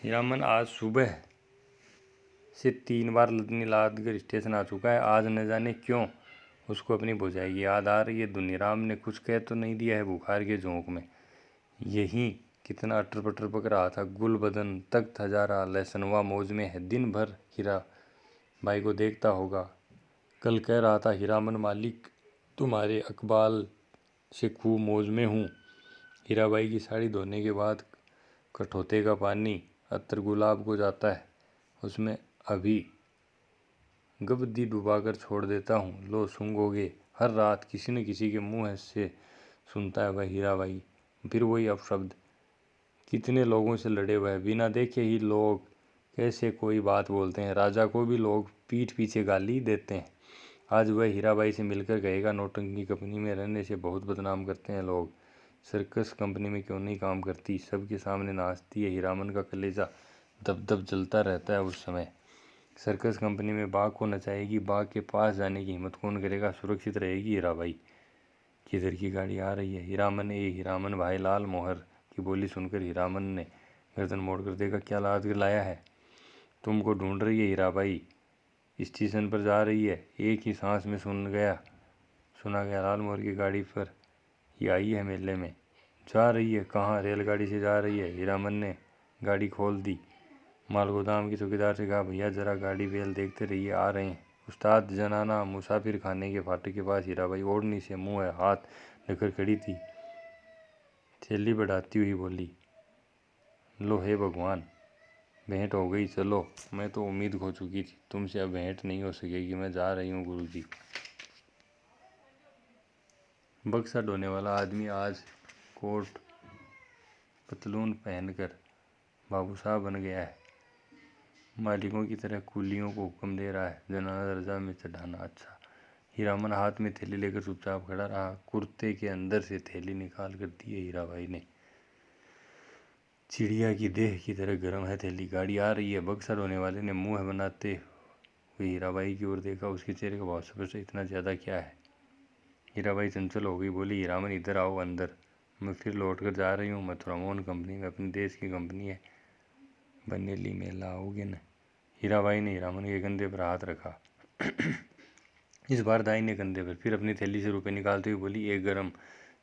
हीरामन आज सुबह से 3 बार लदनी लादकर स्टेशन आ चुका है। आज न जाने क्यों उसको अपनी भौजाई की याद आ रही है। धुनीराम ने कुछ कह तो नहीं दिया है बुखार के झोंक में। यही कितना अटर पटर पक रहा था। गुल बदन तख्त हजारा लहसनवा मौज में है। दिन भर हीरा भाई को देखता होगा। कल कह रहा था हीरामन मालिक तुम्हारे अकबाल से खूब मौज में हूँ। हीराबाई की साड़ी धोने के बाद कठौते का पानी अत्तर गुलाब को जाता है। उसमें अभी गबदी डुबाकर छोड़ देता हूँ। लो सूंघोगे। हर रात किसी न किसी के मुँह से सुनता है वह हीराबाई। फिर वही अपशब्द। कितने लोगों से लड़े हुए हैं। बिना देखे ही लोग कैसे कोई बात बोलते हैं। राजा को भी लोग पीठ पीछे गाली देते हैं। आज वह हीराबाई से मिलकर कहेगा नौटंकी कंपनी में रहने से बहुत बदनाम करते हैं लोग। सर्कस कंपनी में क्यों नहीं काम करती। सबके सामने नाचती है। हीरामन का कलेजा दब दब जलता रहता है उस समय। सर्कस कंपनी में बाघ को नचाएगी। बाघ के पास जाने की हिम्मत कौन करेगा। सुरक्षित रहेगी हीराबाई। किधर की गाड़ी आ रही है। हीरामन भाई लाल मोहर की बोली सुनकर हीरामन ने गर्दन मोड़कर देखा। क्या लाद कर लाया है। तुमको ढूंढ रही है हीराबाई। स्टेशन पर जा रही है। एक ही सांस में सुना गया लाल मोहर की गाड़ी पर ही आई है मेले में। जा रही है कहाँ। रेलगाड़ी से जा रही है। हीरामन ने गाड़ी खोल दी। माल गोदाम के चौकीदार से कहा भैया जरा गाड़ी बेल देखते रहिए आ रहे हैं। उस्ताद जनाना मुसाफिर खाने के फाटक के पास हीराबाई ओढ़नी से मुँह हाथ लेकर खड़ी थी। थैली बढ़ाती हुई बोली लो हे भगवान भेंट हो गई। चलो मैं तो उम्मीद खो चुकी थी। तुमसे अब भेंट नहीं हो सकेगी। मैं जा रही हूँ गुरुजी। बक्सा ढोने वाला आदमी आज कोट पतलून पहनकर बाबू साहब बन गया है। मालिकों की तरह कुलियों को हुक्म दे रहा है जनाना दर्जा में चढ़ाना। अच्छा। हीरामन हाथ में थैली लेकर चुपचाप खड़ा रहा। कुर्ते के अंदर से थैली निकाल कर दी है हीराबाई ने। चिड़िया की देह की तरह गर्म है थैली। गाड़ी आ रही है। बक्सा ढोने वाले ने मुंह बनाते हुए हीराबाई की ओर देखा। उसके चेहरे का भाव स्पष्ट। इतना ज़्यादा क्या है। हीराबाई चंचल हो गई। बोली हीरामन इधर आओ अंदर। मैं फिर लौट कर जा रही हूँ मथुरा मोहन कंपनी में। अपने देश की कंपनी है। बनेली मेला आओगे न। हीराबाई ने हीरामन के कंधे पर हाथ रखा। इस बार दाहिने कंधे पर। फिर अपनी थैली से रुपए निकालते हुए बोली एक गरम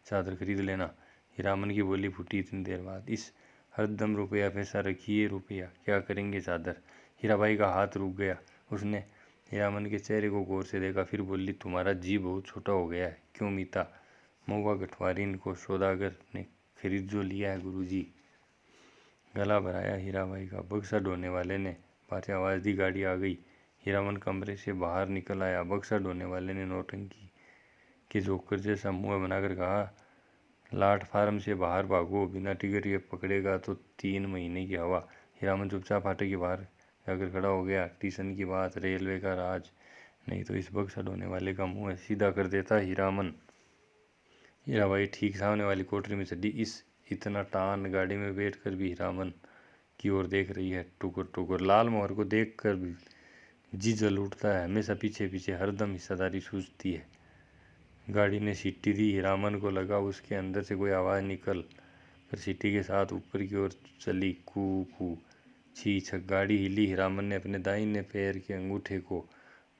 चादर खरीद लेना। हीरामन की बोली फूटी इतनी देर बाद। इस हरदम रुपया पैसा रखिए। रुपया क्या करेंगे चादर। हीराबाई का हाथ रुक गया। उसने हीरामन के चेहरे को गौर से देखा। फिर बोली तुम्हारा जी बहुत छोटा हो गया है। क्यों मीता। महुआ गठवारीन को सौदागर ने खरीद जो लिया है गुरुजी। गला भराया हीराबाई का। बक्सा ढोने वाले ने पाछे आवाज़ दी गाड़ी आ गई। हीरामन कमरे से बाहर निकल आया। बक्सा ढोने वाले ने नौटंकी के जोकर जैसा मुँह बनाकर कहा लाट फार्म से बाहर भागो। बिना टिकट के पकड़ेगा तो 3 महीने की हवा। हीरामन चुपचाप फाटक के बाहर जाकर खड़ा हो गया। स्टेशन की बात रेलवे का राज नहीं तो इस बक्सा ढोने वाले का मुँह सीधा कर देता हीरामन। हीराबाई ठीक सामने वाली कोठरी में चढ़ी। इस इतना टान गाड़ी में बैठकर भी हीरामन की ओर देख रही है टुकुर टुकुर। लाल मोहर को देखकर भी जी जल उठता है। हमेशा पीछे पीछे हरदम हिस्सेदारी सूझती है। गाड़ी ने सीटी दी। हीरामन को लगा उसके अंदर से कोई आवाज़ निकल कर सीटी के साथ ऊपर की ओर चली। कू कू छी छक। गाड़ी हिली। हीरामन ने अपने दाहिने पैर के अंगूठे को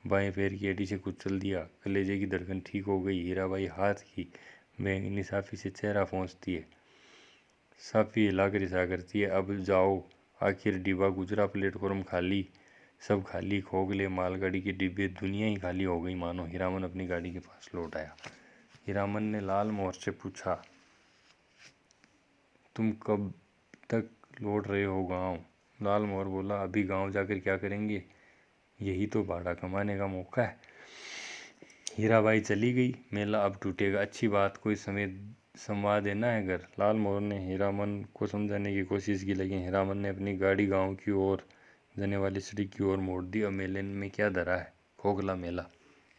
बाएं पैर की एड़ी से कुचल दिया। कलेजे की धड़कन ठीक हो गई। हीराबाई हाथ की बैंगनी साफी से चेहरा पोंछती है। साफी हिलाकर इशारा करती है अब जाओ। आखिर डिब्बा गुजरा। प्लेटफॉर्म खाली। सब खाली। खोखले मालगाड़ी के डिब्बे। दुनिया ही खाली हो गई मानो। हीरामन अपनी गाड़ी के पास लौट आया। हीरामन ने लाल मोहर से पूछा तुम कब तक लौट रहे हो गांव। लाल मोहर बोला अभी गांव जाकर क्या करेंगे। यही तो भाड़ा कमाने का मौका है। हीराबाई चली गई। मेला अब टूटेगा। अच्छी बात कोई संवाद देना है घर। लाल मोहर ने हीरामन को समझाने की कोशिश की लेकिन हीरामन ने अपनी गाड़ी गांव की ओर जाने वाली सड़क की ओर मोड़ दी। अब मेले में क्या धरा है। खोखला मेला।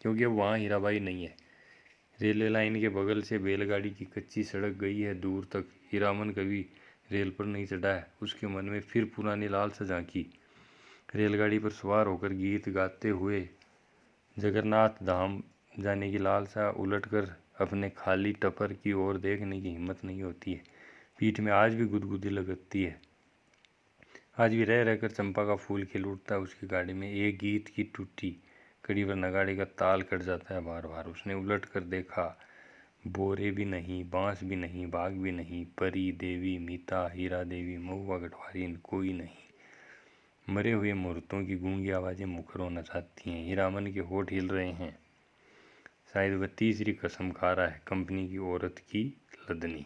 क्योंकि अब वहाँ हीराबाई नहीं है। रेलवे लाइन के बगल से बैलगाड़ी की कच्ची सड़क गई है दूर तक। हीरामन कभी रेल पर नहीं चढ़ा है। उसके मन में फिर पुरानी लालसा झांकी। रेलगाड़ी पर सवार होकर गीत गाते हुए जगन्नाथ धाम जाने की लालसा। उलटकर अपने खाली टपर की ओर देखने की हिम्मत नहीं होती है। पीठ में आज भी गुदगुदी लगती है। आज भी रह रहकर चंपा का फूल खिल उठता है उसकी गाड़ी में। एक गीत की टूटी कड़ी पर नगाड़े का ताल कट जाता है बार बार। उसने उलट कर देखा, बोरे भी नहीं, बांस भी नहीं, बाग भी नहीं, परी देवी, मीता, हीरा देवी, महुआ गठवारी, कोई नहीं। मरे हुए मूर्तों की गूंगी आवाज़ें मुखरों नचाती हैं। हीरामन के होठ हिल रहे हैं, शायद वह तीसरी कसम खा रहा है, कंपनी की औरत की लदनी।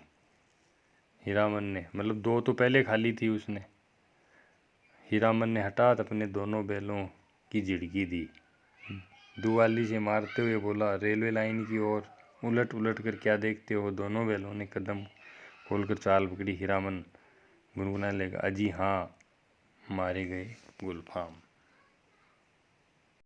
हीरामन ने, मतलब दो तो पहले खा ली थी उसने। हीरामन ने हठात अपने दोनों बैलों की झिड़की दी, दुआली से मारते हुए बोला, रेलवे लाइन की ओर उलट उलट कर क्या देखते हो। दोनों बैलों ने कदम खोलकर चाल पकड़ी। हीरामन गुनगुनाने लगा, अजी हाँ, मारे गए गुलफाम।